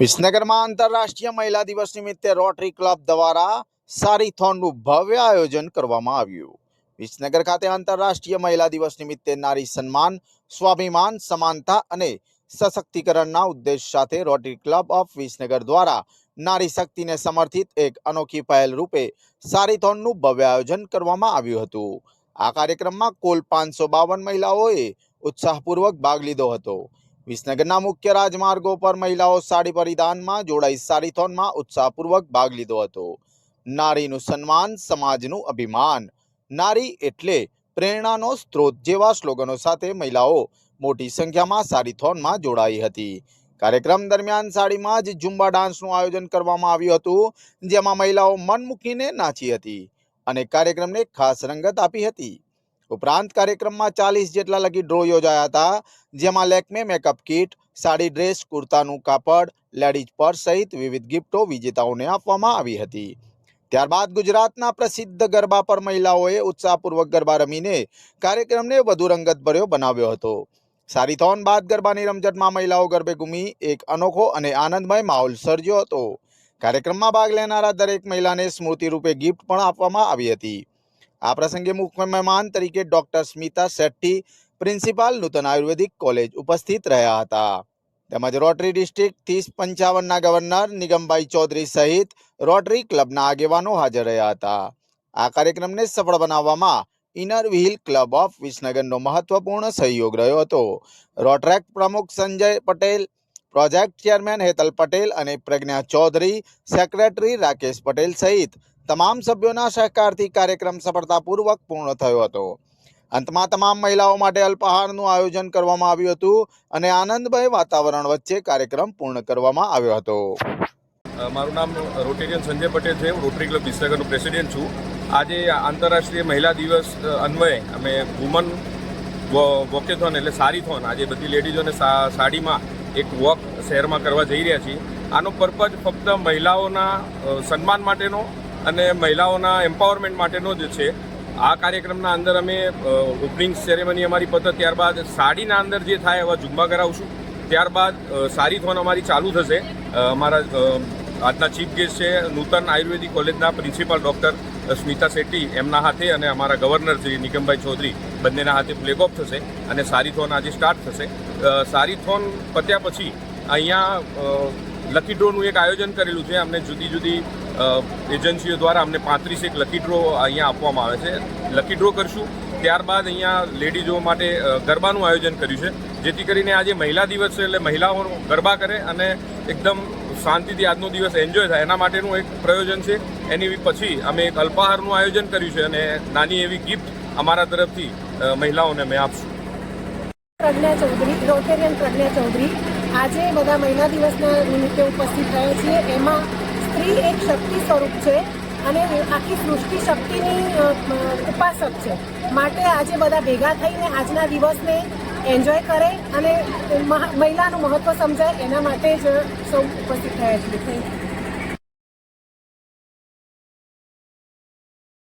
વિસનગરમાં આંતરરાષ્ટ્રીય મહિલા દિવસ નિમિત્તે રોટરી ક્લબ દ્વારા સારીથોનનું ભવ્ય આયોજન કરવામાં આવ્યું। વિસનગર ખાતે આંતરરાષ્ટ્રીય મહિલા દિવસ નિમિત્તે નારી સન્માન, સ્વાભિમાન, સમાનતા અને સશક્તિકરણના ઉદ્દેશ સાથે રોટરી ક્લબ ઓફ વિસનગર દ્વારા નારી શક્તિને સમર્થિત એક અનોખી પહેલ રૂપે સારીથોનનું ભવ્ય આયોજન કરવામાં આવ્યું હતું। આ કાર્યક્રમમાં કુલ 552 મહિલાઓએ ઉત્સાહપૂર્વક ભાગ લીધો હતો। વિસનગરના મુખ્ય રાજમાર્ગો પર મહિલાઓ સાડી પરિધાનમાં જોડાઈ સારીથોનમાં ઉત્સાહપૂર્વક ભાગ લીધો હતો। નારીનું સન્માન, સમાજનું અભિમાન, નારી એટલે પ્રેરણાનો સ્ત્રોત જેવા સ્લોગનો સાથે મહિલાઓ મોટી સંખ્યામાં સારીથોનમાં જોડાઈ હતી। કાર્યક્રમ દરમિયાન સાડીમાં જ ઝુંબા ડાન્સનું આયોજન કરવામાં આવ્યું હતું, જેમાં મહિલાઓ મન મૂકીને નાચી હતી અને કાર્યક્રમને ખાસ રંગત આપી હતી। ઉપરાંત કાર્યક્રમમાં 40 જેટલા લકી ડ્રો યોજાયા હતા, જેમાં Lakme makeup kit, sari dress, કુર્તાનું કાપડ, લેડીઝ પર્સ સહિત વિવિધ ગિફ્ટો વિજેતાઓને આપવામાં આવી હતી। ત્યારબાદ ગુજરાતના પ્રસિદ્ધ ગરબા પર મહિલાઓએ ઉત્સાહપૂર્વક ગરબા રમીને કાર્યક્રમને વધુ રંગતભર્યો બનાવ્યો હતો। સારીથોન બાદ ગરબાની રમઝટમાં મહિલાઓ ગરબે ઘૂમી એક અનોખો અને આનંદમય માહોલ સર્જ્યો હતો। કાર્યક્રમમાં ભાગ લેનારા દરેક મહિલાને સ્મૃતિ રૂપે ગિફ્ટ પણ આપવામાં આવી હતી। આ પ્રસંગે મુખ્ય મહેમાન તરીકે doctor Smita Shetty, principal Nutan Ayurvedic college ઉપસ્થિત રહ્યા હતા। તેમજ રોટરી ડિસ્ટ્રિક્ટ 3055ના ગવર્નર નિગમભાઈ ચૌધરી સહિત રોટરી ક્લબના આગેવાનો હાજર રહ્યા હતા। આ કાર્યક્રમને સફળ બનાવવામાં ઇનર વ્હીલ ક્લબ ઓફ વિસનગરનો મહત્વપૂર્ણ સહયોગ રહ્યો હતો। રોટરેક્ટ પ્રમુખ સંજય પટેલ, પ્રોજેક્ટ ચેરમેન હેતલ પટેલ અને પ્રજ્ઞા ચૌધરી, સેક્રેટરી રાકેશ પટેલ સહિત તમામ સભ્યોના સહકારથી કાર્યક્રમ સફળતાપૂર્વક પૂર્ણ થયો હતો। અંતમાં તમામ મહિલાઓ માટે અલ્પાહારનું આયોજન કરવામાં આવ્યું હતું અને આનંદમય વાતાવરણ વચ્ચે કાર્યક્રમ પૂર્ણ કરવામાં આવ્યો હતો। મારું નામ રોટેરિયન સંજય પટેલ છે। હું રોટરી ક્લબ વિસનગરનો પ્રેસિડેન્ટ છું। આજે આંતરરાષ્ટ્રીય મહિલા દિવસ અન્વયે અમે વુમન વોકેથોન એટલે સારીથોન, આજે બધી લેડીઝોને સાડીમાં એક વોક શહેરમાં કરવા જઈ રહ્યા છીએ। આનો પર્પઝ ફક્ત મહિલાઓના સન્માન માટેનો અને મહિલાઓના એમ્પાવરમેન્ટ માટેનો જ છે। આ કાર્યક્રમના અંદર અમે ઓપનિંગ સેરેમની અમારી પતે ત્યારબાદ સાડીના અંદર જે થાય એવા ઝુંબા કરાવશું। ત્યારબાદ સારીથોન અમારી ચાલુ થશે। અમારા આજના ચીફ ગેસ્ટ છે નૂતન આયુર્વેદિક કોલેજના પ્રિન્સિપાલ ડૉક્ટર સ્મિતા શેટ્ટી, એમના હાથે અને અમારા ગવર્નર શ્રી નિગમભાઈ ચૌધરી, બંનેના હાથે ફ્લેગ ઓફ થશે અને સારીથોન આજે સ્ટાર્ટ થશે। સારીથોન પત્યા પછી અહીંયા લકી ડ્રોનું એક આયોજન કરેલું છે। અમને જુદી જુદી એજન્સીઓ દ્વારા અમને 35 લકી ડ્રો અહીંયા આપવામાં આવે છે। લકી ડ્રો કરશું, ત્યારબાદ અહીંયા લેડીઝો માટે ગરબાનું આયોજન કર્યું છે, જેથી કરીને આજે મહિલા દિવસ છે એટલે મહિલાઓ ગરબા કરે અને એકદમ શાંતિથી આજનો દિવસ એન્જોય થાય, એના માટેનું એક પ્રયોજન છે। એની પછી અમે એક અલ્પાહારનું આયોજન કર્યું છે અને નાની એવી ગિફ્ટ અમારા તરફથી મહિલાઓને અમે આપશું। પ્રજ્ઞા ચૌધરી, રોટેરિયન પ્રજ્ઞા ચૌધરી। આજે બધા મહિલા દિવસના નિમિત્તે ઉપસ્થિત થયા છીએ। એમાં સ્ત્રી એક શક્તિ સ્વરૂપ છે અને આખી સૃષ્ટિ શક્તિની ઉપાસક છે, માટે આજે બધા ભેગા થઈને આજના દિવસને એન્જોય કરે અને મહિલાનું મહત્ત્વ સમજાય, એના માટે જ સૌ ઉપસ્થિત થયા છીએ। Thank you.